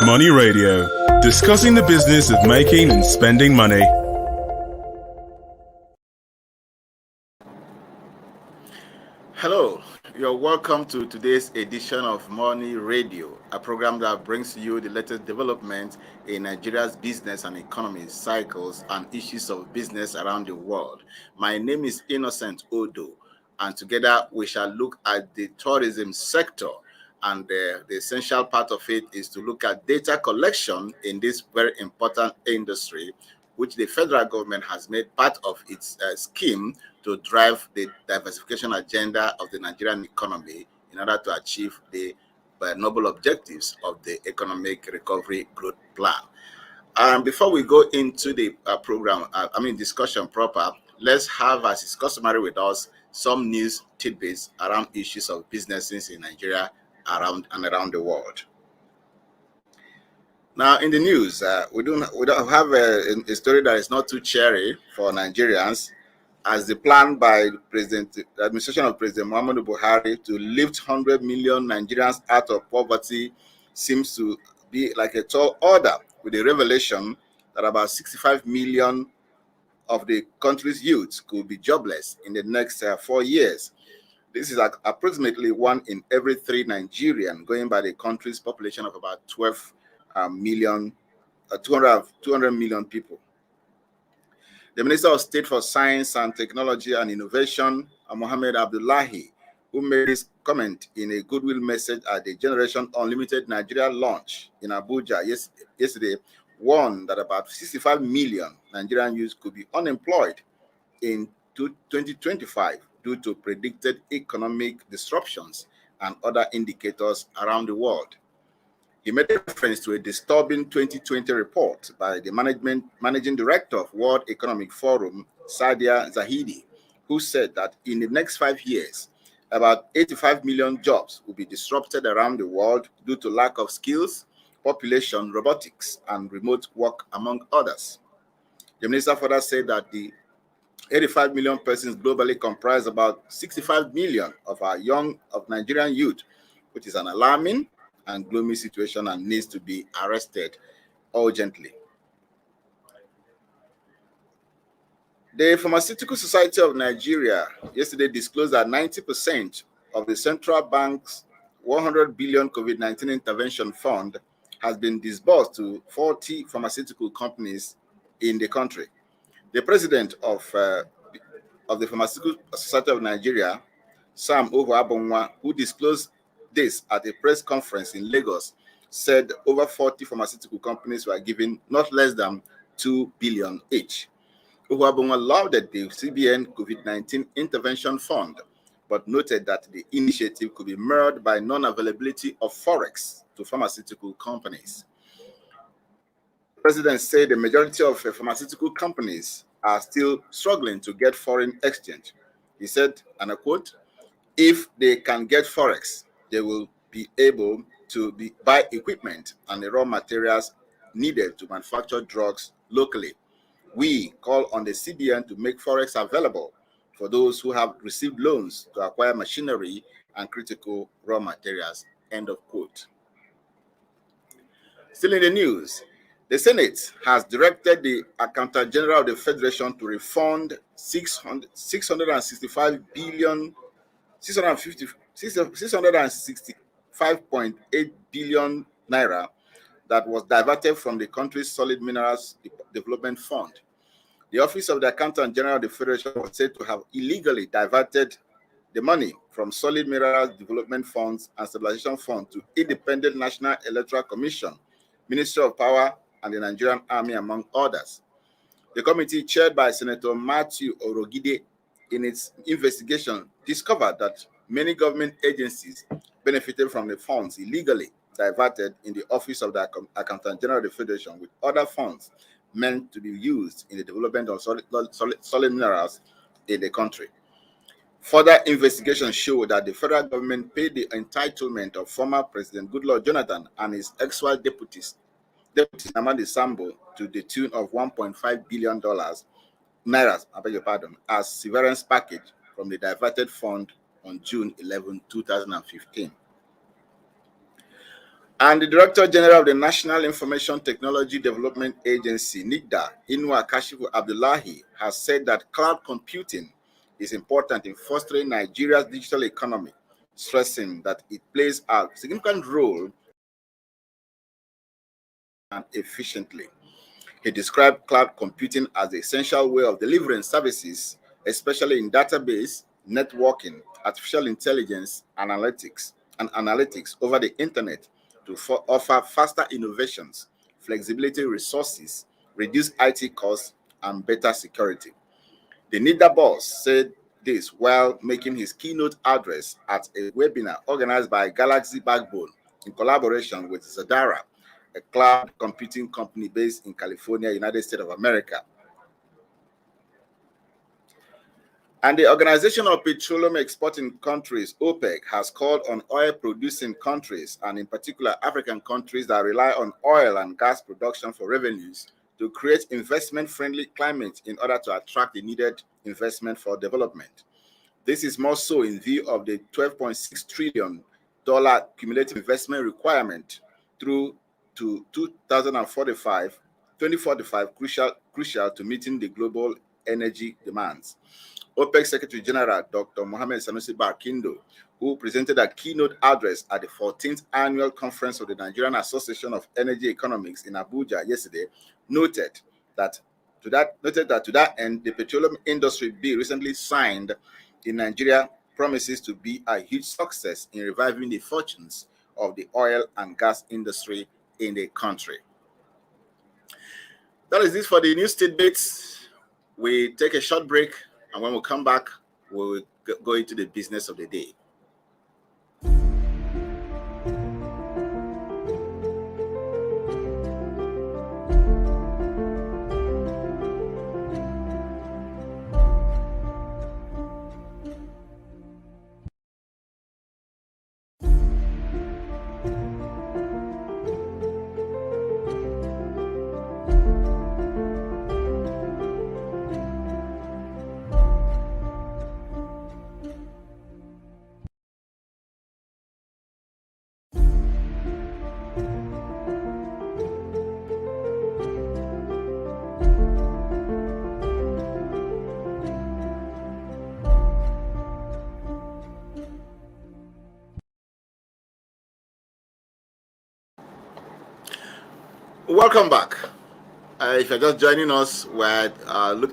Money Radio, discussing the business of making and spending money. Hello, you're welcome to today's edition of Money Radio, a program that brings you the latest developments in Nigeria's business and economy cycles and issues of business around the world. My name is Innocent Odo, and together we shall look at the tourism sector. And the essential part of it is to look at data collection in this very important industry, which the federal government has made part of its scheme to drive the diversification agenda of the Nigerian economy in order to achieve the noble objectives of the economic recovery growth plan. Before we go into the discussion proper, let's have, as is customary with us, some news tidbits around issues of businesses in Nigeria around the world. Now, in the news, we don't have a story that is not too cheery for Nigerians, as the plan by the administration of President Muhammadu Buhari to lift 100 million Nigerians out of poverty seems to be like a tall order, with the revelation that about 65 million of the country's youth could be jobless in the next 4 years. This is approximately 1 in every 3 Nigerian, going by the country's population of about 200 million people. The Minister of State for Science and Technology and Innovation, Mohammed Abdullahi, who made this comment in a goodwill message at the Generation Unlimited Nigeria launch in Abuja yesterday, warned that about 65 million Nigerian youths could be unemployed in 2025 due to predicted economic disruptions and other indicators around the world. He made reference to a disturbing 2020 report by the managing director of World Economic Forum, Sadia Zahidi, who said that in the next 5 years, about 85 million jobs will be disrupted around the world due to lack of skills, population, robotics, and remote work, among others. The minister further said that the 85 million persons globally comprise about 65 million of Nigerian youth, which is an alarming and gloomy situation and needs to be arrested urgently. The Pharmaceutical Society of Nigeria yesterday disclosed that 90% of the central bank's 100 billion COVID-19 intervention fund has been disbursed to 40 pharmaceutical companies in the country. The president of the Pharmaceutical Society of Nigeria, Sam Ohuabonwa, who disclosed this at a press conference in Lagos, said over 40 pharmaceutical companies were given not less than 2 billion each. Ohuabonwa lauded the CBN COVID-19 Intervention Fund, but noted that the initiative could be marred by non-availability of forex to pharmaceutical companies. The president said the majority of pharmaceutical companies are still struggling to get foreign exchange. He said, and I quote, "If they can get forex, they will be able to buy equipment and the raw materials needed to manufacture drugs locally. We call on the CBN to make forex available for those who have received loans to acquire machinery and critical raw materials," end of quote. Still in the news, the Senate has directed the Accountant General of the Federation to refund 665.8 billion naira that was diverted from the country's Solid Minerals Development Fund. The Office of the Accountant General of the Federation was said to have illegally diverted the money from Solid Minerals Development Funds and Stabilization Fund to Independent National Electoral Commission, Ministry of Power, and the Nigerian Army, among others. The committee, chaired by Senator Matthew Orogide, in its investigation discovered that many government agencies benefited from the funds illegally diverted in the Office of the Accountant General of the Federation, with other funds meant to be used in the development of solid minerals in the country. Further investigation showed that the federal government paid the entitlement of former President Goodluck Jonathan and his ex-wife Deputy Namadi Sambo to the tune of $1.5 billion as severance package from the diverted fund on June 11, 2015. And the Director General of the National Information Technology Development Agency, NIDA, Inua Kashifu Abdullahi, has said that cloud computing is important in fostering Nigeria's digital economy, stressing that it plays a significant role and efficiently. He described cloud computing as the essential way of delivering services, especially in database, networking, artificial intelligence, analytics over the internet to offer faster innovations, flexibility resources, reduce IT costs, and better security. The NIDA boss said this while making his keynote address at a webinar organized by Galaxy Backbone in collaboration with Zadara, a cloud computing company based in California, United States of America. And the Organization of Petroleum Exporting Countries, OPEC, has called on oil-producing countries, and in particular African countries that rely on oil and gas production for revenues, to create investment-friendly climate in order to attract the needed investment for development. This is more so in view of the $12.6 trillion cumulative investment requirement through to 2045 crucial to meeting the global energy demands. OPEC Secretary General Dr. Mohamed Sanusi Barkindo, who presented a keynote address at the 14th annual conference of the Nigerian Association of Energy Economics in Abuja yesterday, noted that to that end, the petroleum industry bill recently signed in Nigeria promises to be a huge success in reviving the fortunes of the oil and gas industry in the country. That is it for the news tidbits. We take a short break, and when we come back, we'll go into the business of the day. Welcome back. If you're just joining us, we're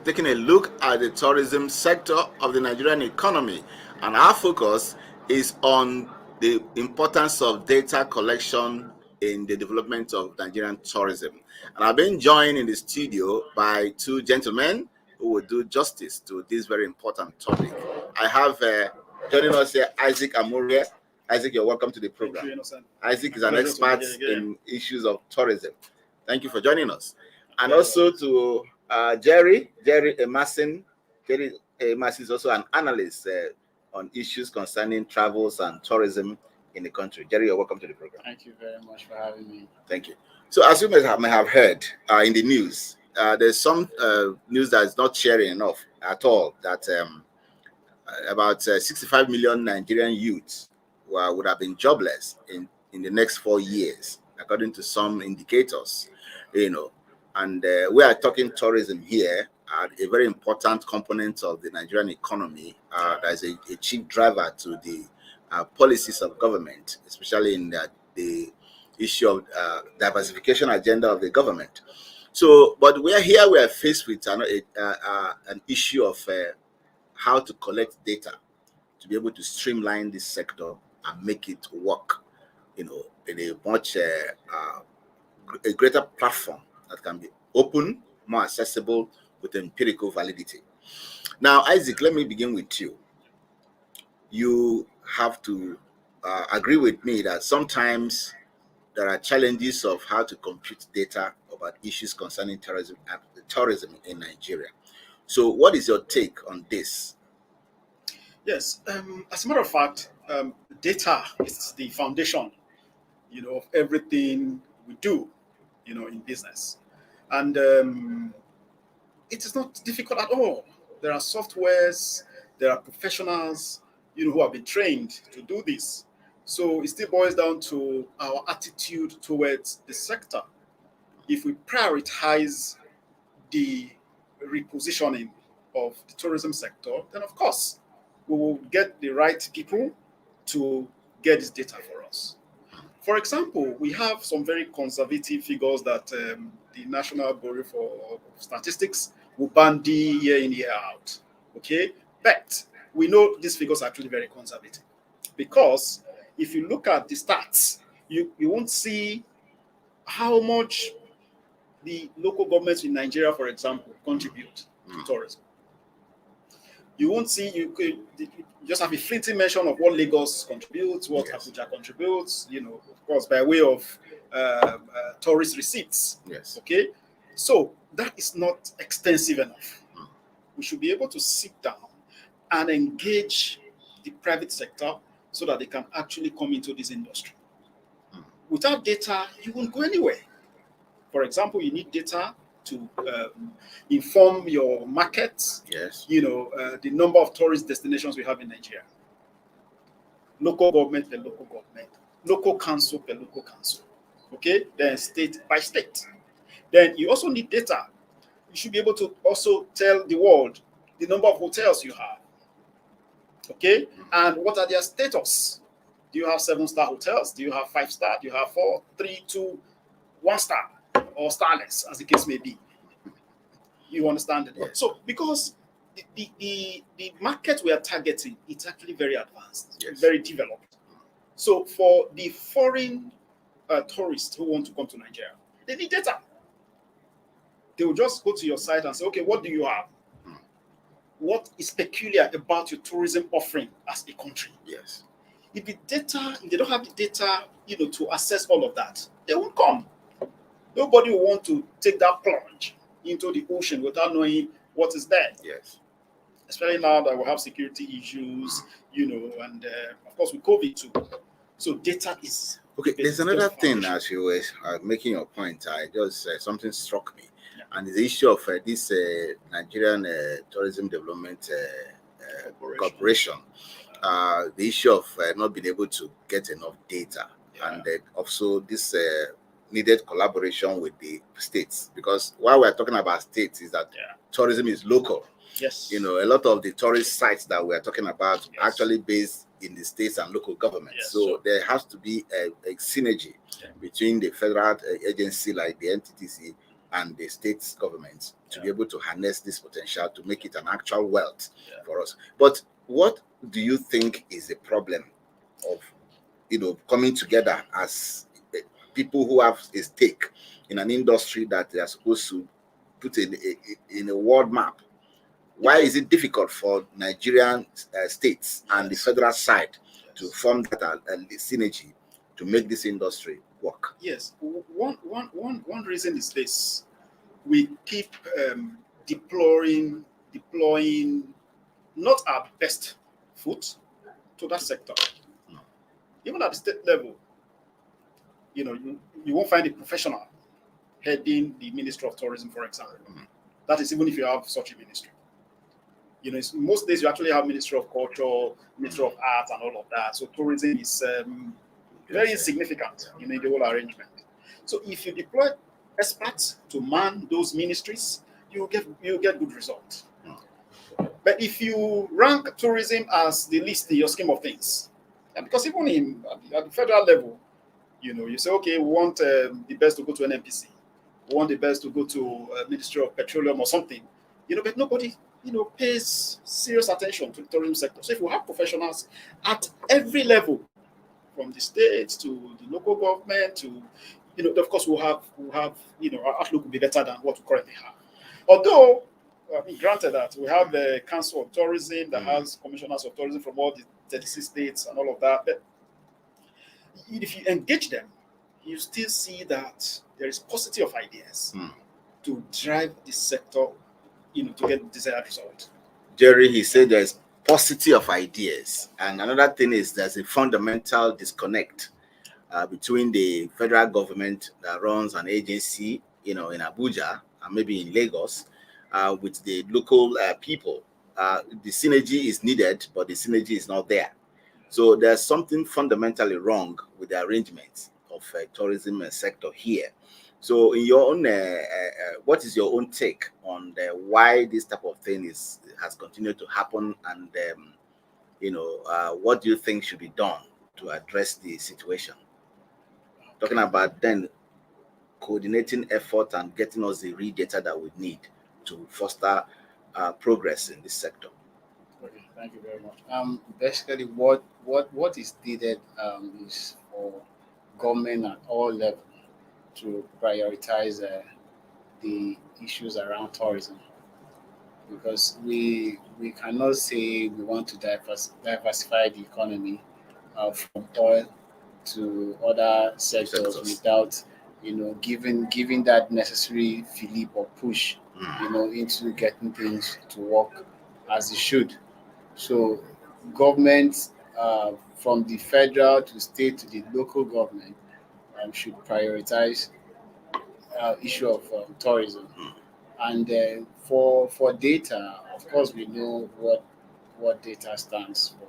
taking a look at the tourism sector of the Nigerian economy, and our focus is on the importance of data collection in the development of Nigerian tourism. And I've been joined in the studio by two gentlemen who will do justice to this very important topic. I have joining us here Isaac Amurie. Isaac, you're welcome to the program. Isaac is an expert in issues of tourism. Thank you for joining us. And also to Jerry Emerson. Jerry Emerson is also an analyst on issues concerning travels and tourism in the country. Jerry, you're welcome to the program. Thank you very much for having me. Thank you. So as you may have heard in the news, there's some news that is not sharing enough at all, that about 65 million Nigerian youths would have been jobless in the next 4 years, according to some indicators, and we are talking tourism here, a very important component of the Nigerian economy, that is a chief driver to the policies of government, especially in the issue of diversification agenda of the government. So, but we are faced with an issue of how to collect data to be able to streamline this sector and make it work, in a much a greater platform that can be open, more accessible, with empirical validity. Now, Isaac, let me begin with you. You have to agree with me that sometimes there are challenges of how to compute data about issues concerning tourism in Nigeria. So, what is your take on this? Yes, as a matter of fact, data is the foundation, of everything we do, in business, and it is not difficult at all. There are softwares, there are professionals, who have been trained to do this. So it still boils down to our attitude towards the sector. If we prioritize the repositioning of the tourism sector, then of course we will get the right people to get this data for us. For example, we have some very conservative figures that the National Bureau for Statistics will bandy year in, year out. Okay? But we know these figures are actually very conservative because if you look at the stats, you won't see how much the local governments in Nigeria, for example, contribute to tourism. You won't see, you just have a fleeting mention of what Lagos contributes, what Abuja contributes, of course, by way of tourist receipts. Yes. Okay? So that is not extensive enough. We should be able to sit down and engage the private sector so that they can actually come into this industry. Without data, you won't go anywhere. For example, you need data to inform your markets. Yes. The number of tourist destinations we have in Nigeria. Local government per local government. Local council per local council. Okay? Then state by state. Then you also need data. You should be able to also tell the world the number of hotels you have. Okay? And what are their status? Do you have 7-star hotels? Do you have 5-star? Do you have 4, 3, 2, 1 star? Or starless, as the case may be. You understand it? Yes. So, because the market we are targeting, it's actually very advanced, Yes. very developed. So, for the foreign tourists who want to come to Nigeria, they need data. They will just go to your site and say, okay, what do you have? What is peculiar about your tourism offering as a country? Yes. If they don't have the data, to assess all of that, they won't come. Nobody will want to take that plunge into the ocean without knowing what is there. Yes. Especially now that we have security issues, and of course with COVID too. So data is Okay. There's another thing foundation. as you were making your point. I just something struck me, Yeah. and the issue of this Nigerian Tourism Development Corporation. The issue of not being able to get enough data, and also this needed collaboration with the states, because while we're talking about states is that tourism is local. Yes. A lot of the tourist sites that we're talking about are actually based in the states and local governments. Yes, so sure. there has to be a synergy between the federal agency like the NTTC and the states governments to be able to harness this potential to make it an actual wealth for us. But what do you think is the problem of coming together as people who have a stake in an industry that they are supposed to put in a world map? Why is it difficult for Nigerian states and the federal side to form that synergy to make this industry work? Yes. One reason is this: we keep deploying not our best foot to that sector. Even at the state level, you won't find a professional heading the Ministry of Tourism, for example. That is even if you have such a ministry. Most days you actually have Ministry of Culture, Ministry of Arts, and all of that. So tourism is very insignificant in the whole arrangement. So if you deploy experts to man those ministries, you'll get good results. But if you rank tourism as the least in your scheme of things, and because even at the federal level, you say, okay, we want the best to go to an NPC, we want the best to go to Ministry of Petroleum or something, but nobody pays serious attention to the tourism sector. So if we have professionals at every level, from the states to the local government to, of course we'll have, our outlook will be better than what we currently have. Although, granted that we have the Council of Tourism that has commissioners of tourism from all the 36 states and all of that, but if you engage them, you still see that there is paucity of ideas to drive this sector to get the desired result. Jerry, he said there's paucity of ideas. And another thing is there's a fundamental disconnect between the federal government that runs an agency, in Abuja and maybe in Lagos, with the local people. The synergy is needed, but the synergy is not there. So there's something fundamentally wrong with the arrangements of tourism sector here. So, in your own, what is your own take on why this type of thing has continued to happen, and what do you think should be done to address the situation? Talking about then coordinating effort and getting us the real data that we need to foster progress in this sector. Okay, thank you very much. Basically, what is needed is for government at all levels to prioritize the issues around tourism, because we cannot say we want to diversify the economy from oil to other sectors Sectors. without giving that necessary fillip or push into getting things to work as it should. So government, from the federal to state to the local government, should prioritize issue of tourism. And for data, of course, we know what data stands for.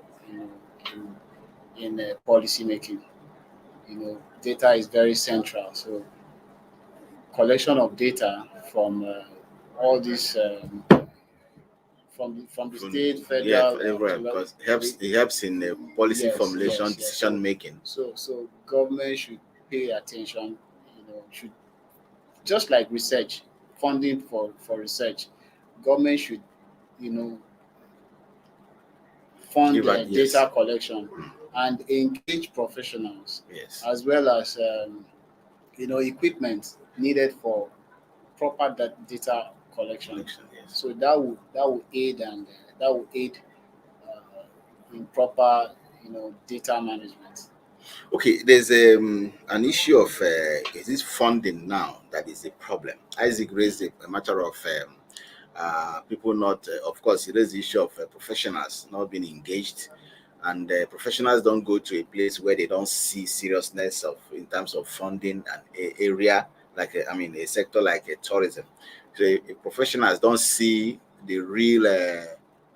In policy making, data is very central. So collection of data from all these from the state, Yeah, federal, for everywhere, because it helps in policy yes, formulation, yes, yes. decision making. So government should pay attention. Should, just like research, funding for research, government should you know fund Yes. data collection and engage professionals, Yes. as well as equipment needed for proper data collection. Yes. So that will aid, and that will aid in proper data management. Okay, there's an issue of is this funding now that is a problem. Isaac raised a matter of people not, of course, he raised the issue of professionals not being engaged, and professionals don't go to a place where they don't see seriousness of in terms of funding an area like a sector like tourism. So if professionals don't see the real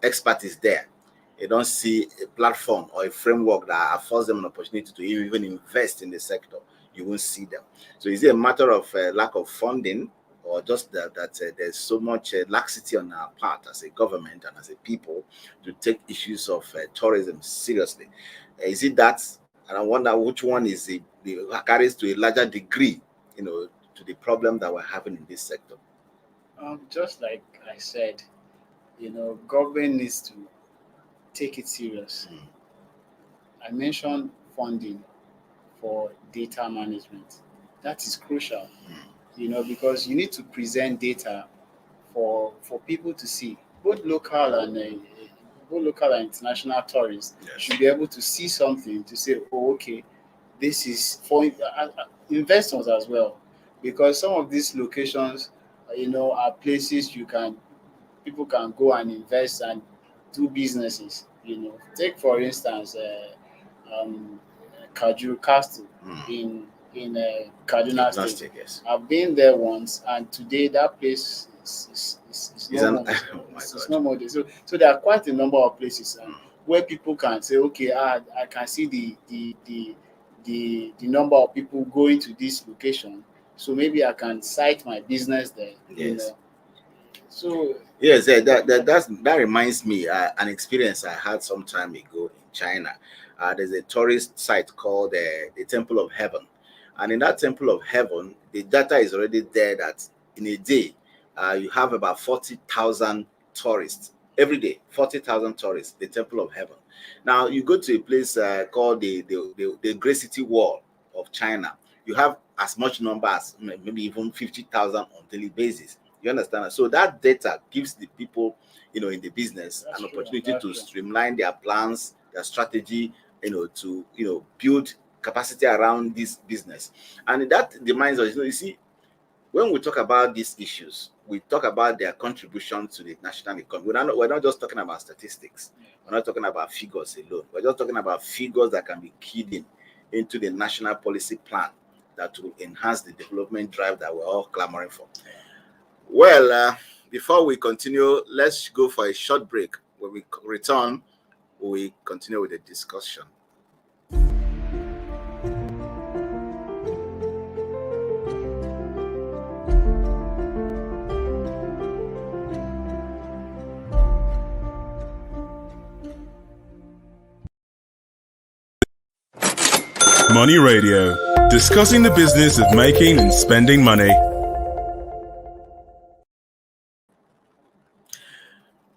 expertise there, they don't see a platform or a framework that affords them an opportunity to even invest in the sector, you won't see them. So is it a matter of lack of funding, or just that there's so much laxity on our part as a government and as a people to take issues of tourism seriously? Is it that? And I wonder which one is the carries to a larger degree, to the problem that we're having in this sector. Just like I said, government needs to take it serious. I mentioned funding for data management. That is crucial, because you need to present data for people to see, both local and international tourists Yes. should be able to see something to say, oh, okay, this is for investors as well, because some of these locations, are places people can go and invest and do businesses. Take for instance, Kajuru Castle in Kaduna State. Yes. I've been there once, and today that place is Is no an- more. oh my It's God. no more there. So there are quite a number of places where people can say, okay, I can see the number of people going to this location, so maybe I can site my business there. Yes. So Yes, that reminds me an experience I had some time ago in China. There's a tourist site called the Temple of Heaven, and in that Temple of Heaven, the data is already there that in a day you have about 40,000 tourists every day. 40,000 tourists. The Temple of Heaven. Now you go to a place called the Great City Wall of China. You have as much number as maybe even 50,000 on daily basis. You understand? So that data gives the people, in the business That's an true, opportunity that's to true. streamline their plans, their strategy, to build capacity around this business. And that reminds us, you see, when we talk about these issues, we talk about their contribution to the national economy. We're not just talking about statistics. We're not talking about figures alone. We're just talking about figures that can be keyed into the national policy plan that will enhance the development drive that we're all clamoring for. Well, before we continue, let's go for a short break. When we return, we continue with the discussion. Money Radio, discussing the business of making and spending money.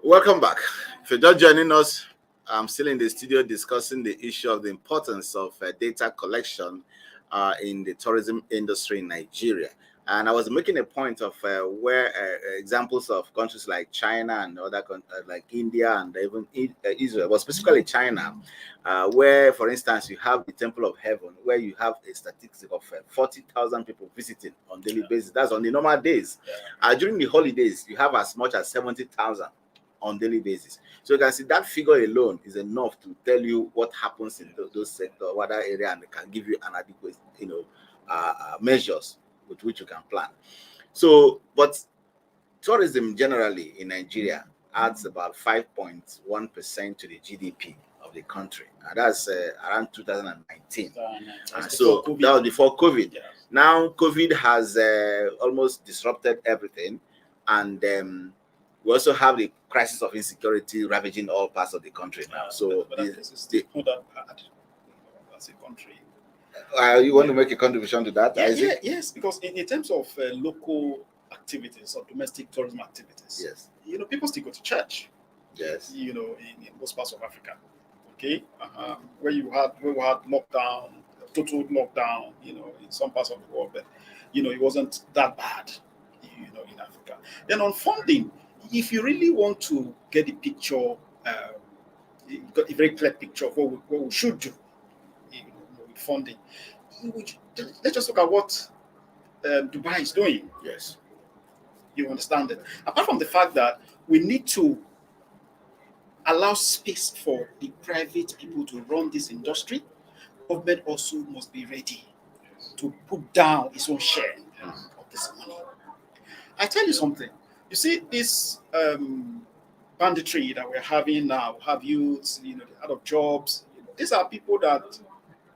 Welcome back. If you're just joining us, I'm still in the studio discussing the issue of the importance of data collection in the tourism industry in Nigeria. And I was making a point of where examples of countries like China and other like India and even Israel, but specifically China, where, for instance, you have the Temple of Heaven, where you have a statistic of 40,000 people visiting on daily basis. That's on the normal days. During the holidays, you have as much as 70,000 on daily basis. So you can see that figure alone is enough to tell you what happens in those sectors, what area, and it can give you an adequate, measures with which you can plan. So, but tourism generally in Nigeria adds about 5.1% to the GDP of the country. And that's around 2019. So that was before COVID. Yeah. Now COVID has almost disrupted everything. And we also have the crisis of insecurity ravaging all parts of the country now. So but this is not that bad as a country. You want to make a contribution to that? Yes, because in terms of local activities or domestic tourism activities, yes, people still go to church. Yes, in most parts of Africa, okay, where we had lockdown, total lockdown, in some parts of the world, but it wasn't that bad, in Africa. Then on funding, if you really want to get the picture, got a very clear picture of what we should do, with funding, let's just look at what Dubai is doing. Yes, you understand it. Apart from the fact that we need to allow space for the private people to run this industry, government also must be ready to put down its own share of this money. I tell you something. You see, this banditry that we're having now, have youths, out of jobs. These are people that,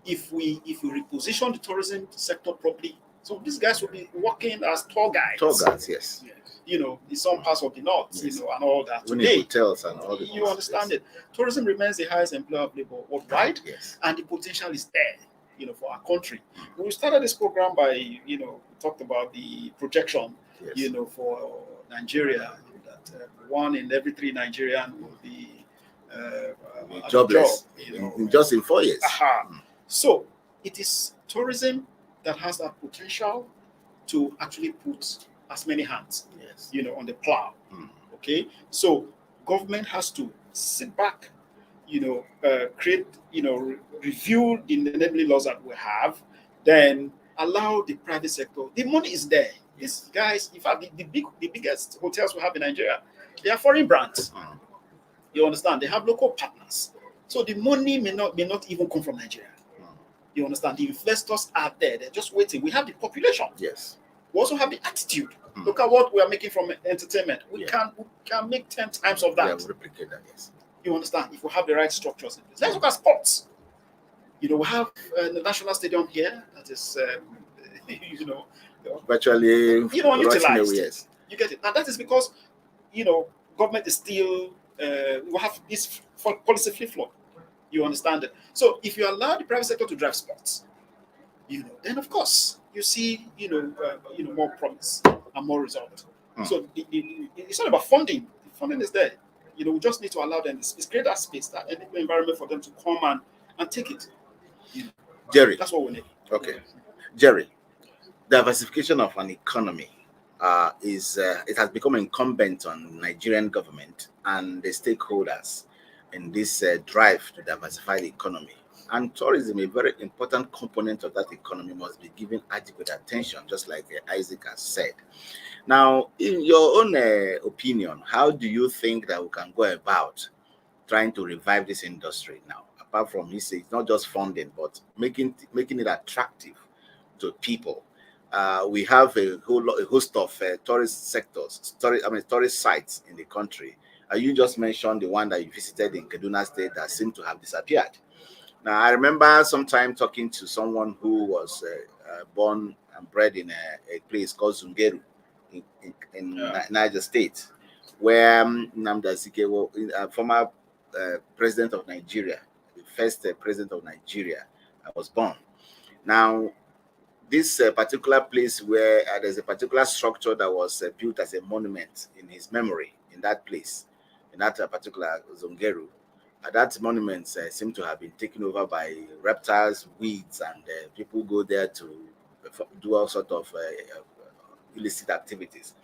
if we reposition the tourism sector properly, so these guys will be working as tour guides. Tour guides, yes. In some parts of the north, yes. And all that. Today, hotels and all the you understand it. Tourism remains the highest employer of labor worldwide, yes. And the potential is there, for our country. We started this program by, we talked about the projection, yes. For Nigeria, that 1 in every 3 Nigerians will be jobless, just in 4 years. So it is tourism that has that potential to actually put as many hands, yes. On the plow. Okay, so government has to sit back, create, review the enabling laws that we have, then allow the private sector. The money is there. These guys, in fact, the biggest hotels we have in Nigeria, they are foreign brands. You understand? They have local partners, so the money may not even come from Nigeria. You understand? The investors are there. They're just waiting. We have the population. Yes. We also have the attitude. Look at what we are making from entertainment. We can make 10 times of that. Yeah, we'll replicate that, yes. You understand? If we have the right structures in place. Let's look at sports. We have the national stadium here that is, virtually utilized. Yes. You get it? And that is because, government is still, we have this policy flip-flop. You understand it? So if you allow the private sector to drive sports, then of course you see, more promise and more result. So it's not about funding. The funding is there. We just need to allow them. It's create that space, that environment for them to come and take it. Jerry, that's what we need. Okay, Jerry, diversification of an economy it has become incumbent on Nigerian government and the stakeholders in this drive to diversify the economy. And tourism, a very important component of that economy, must be given adequate attention, just like Isaac has said. Now, in your own opinion, how do you think that we can go about trying to revive this industry now? Apart from, it's not just funding, but making it attractive to people. We have a host of tourist sectors, tourist sites in the country, You just mentioned the one that you visited in Kaduna State that seemed to have disappeared. Now, I remember sometime talking to someone who was born and bred in a place called Zungeru in Niger State, where Nnamdi Azikiwe, former president of Nigeria, the first president of Nigeria, was born. Now, this particular place where there's a particular structure that was built as a monument in his memory in that place, in that particular Zongeru, that monument seemed to have been taken over by reptiles, weeds, and people go there to do all sort of illicit activities.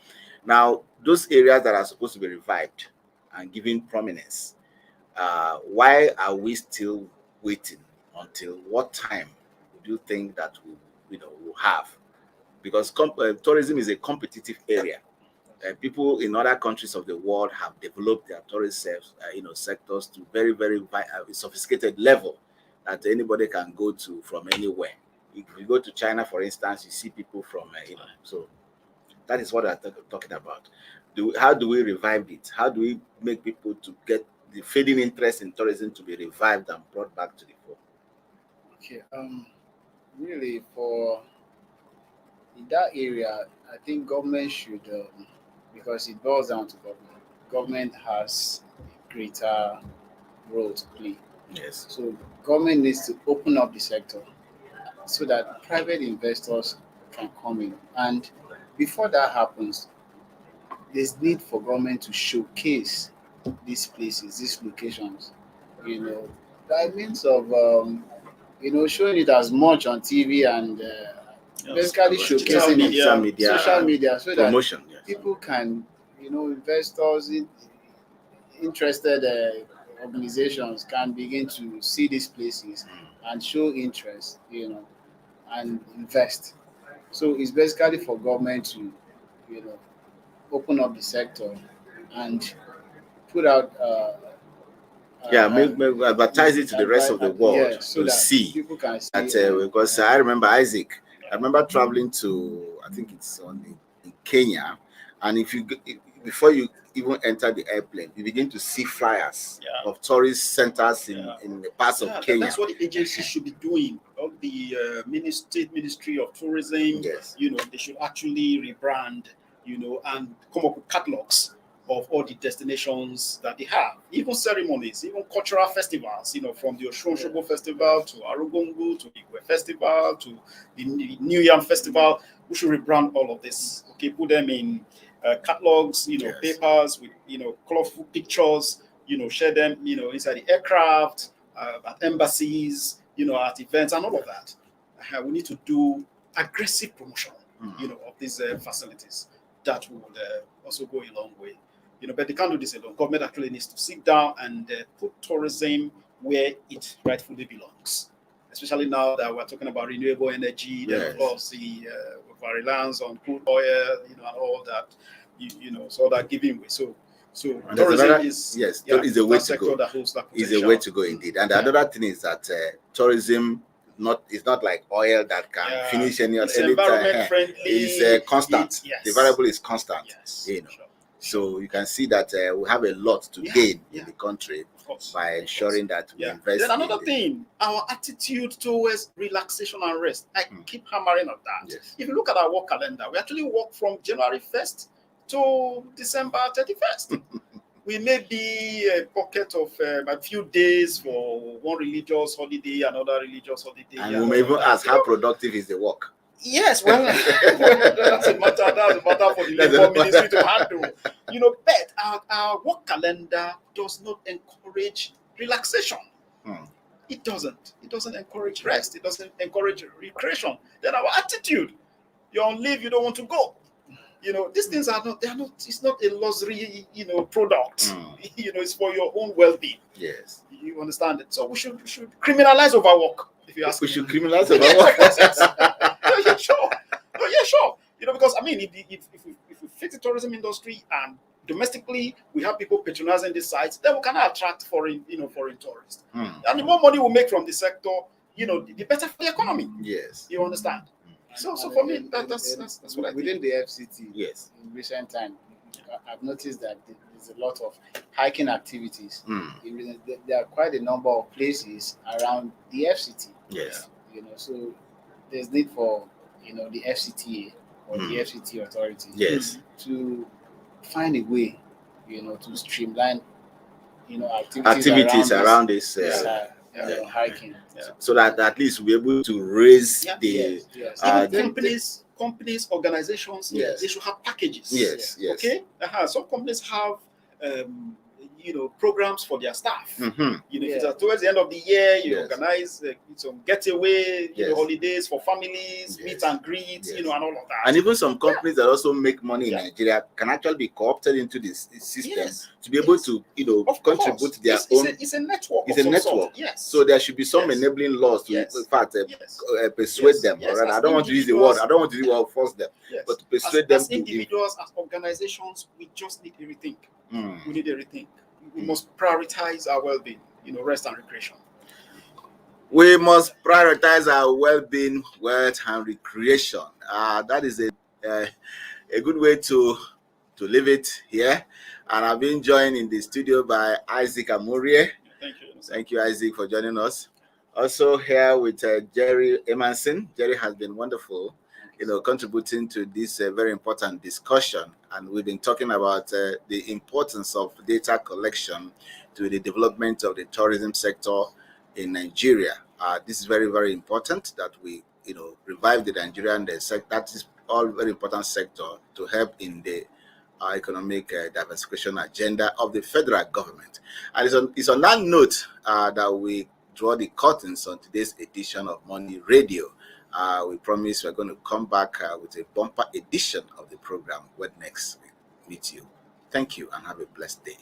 Now, those areas that are supposed to be revived and given prominence, why are we still waiting until what time do you think that we'll have? Because tourism is a competitive area. People in other countries of the world have developed their tourist sectors to very, very sophisticated level that anybody can go to from anywhere. If you go to China, for instance, you see people from so that is what I'm talking about. How do we revive it? How do we make people to get the fading interest in tourism to be revived and brought back to the fore? Okay. Really, for in that area, I think government should, because it boils down to government. Government has a greater role to play. Yes. So government needs to open up the sector so that private investors can come in. And before that happens, there's need for government to showcase these places, these locations, by means of showing it as much on TV and basically showcasing social media, so promotion, that people can, investors, interested organizations can begin to see these places and show interest, and invest. So it's basically for government to, open up the sector and put out advertise it to the rest of the world so to see people can see that because I remember Isaac. I remember traveling to, I think it's in Kenya, and before you even enter the airplane, you begin to see flyers of tourist centers in the parts of Kenya. That's what the agency should be doing. Of the State Ministry of Tourism, they should actually rebrand, and come up with catalogs of all the destinations that they have, even ceremonies, even cultural festivals, from the Oshun Shogo Festival to Arugungu to the Igwe Festival to the New Yam Festival. We should rebrand all of this. Okay, put them in catalogs, papers with colorful pictures, share them, inside the aircraft, at embassies, at events and all of that. We need to do aggressive promotion, of these facilities. That would also go a long way. But they can't do this alone. Government actually needs to sit down and put tourism where it rightfully belongs. Especially now that we're talking about renewable energy, then of course the reliance on crude oil, and all that, so that giving way. So tourism is is a way to go. Is a way to go indeed. And another thing is that tourism is not like oil that can finish any environment friendly. It's constant. The variable is constant. Sure. So you can see that we have a lot to gain in the country by ensuring that we invest. Then another thing, our attitude towards relaxation and rest. I keep hammering on that. Yes. If you look at our work calendar, we actually work from January 1st to December 31st. We may be a pocket of a few days for one religious holiday, another religious holiday. And we may even ask, how productive is the work? Yes, well, that's a matter for the Labour Ministry to handle. But our work calendar does not encourage relaxation. It doesn't. It doesn't encourage rest. It doesn't encourage recreation. Then our attitude, you're on leave, you don't want to go. These things are not. They are not. It's not a luxury, product. It's for your own well-being. Yes. You understand it. So we should criminalize overwork. If you ask me. We should criminalize overwork. Yeah, sure. No, yeah, sure. Because if we fix the tourism industry and domestically we have people patronizing these sites, then we can attract foreign tourists. And the more money we make from the sector, the better for the economy. Yes. You understand? So for me, that's what I think. Within the FCT, yes, in recent time, I've noticed that there's a lot of hiking activities. Mm. There are quite a number of places around the FCT. Yes. So there's need for the FCTA or the FCT authority Yes. to find a way to streamline Activities around this. Hiking. So that at least we're able to raise the companies, organizations, they should have packages. Yes. Okay. Some companies have programs for their staff. Mm-hmm. If it's towards the end of the year, you organize some getaway, holidays for families, meet and greet, and all of that. And even some companies that also make money in Nigeria can actually be co-opted into this system to be able to, contribute their own. It's a network. It's a network. Sort. Yes. So there should be some enabling laws to, in fact, persuade them. Yes. Right? I don't want to use the word. I don't want to use the word force them, but to persuade them. As individuals, as organizations, we just need a rethink. We need a rethink. We must prioritize our well-being, rest and recreation. We must prioritize our well-being, wealth, and recreation. That is a good way to leave it here. And I've been joined in the studio by Isaac Amurie. Thank you. Thank you, Isaac, for joining us. Also here with Jerry Emanson. Jerry has been wonderful, contributing to this very important discussion. And we've been talking about the importance of data collection to the development of the tourism sector in Nigeria. This is very, very important that we, revive the Nigerian sector. That is all very important sector to help in the economic diversification agenda of the federal government. And it's on that note that we draw the curtains on today's edition of Money Radio. We promise we're going to come back with a bumper edition of the program when next we meet you. Thank you and have a blessed day.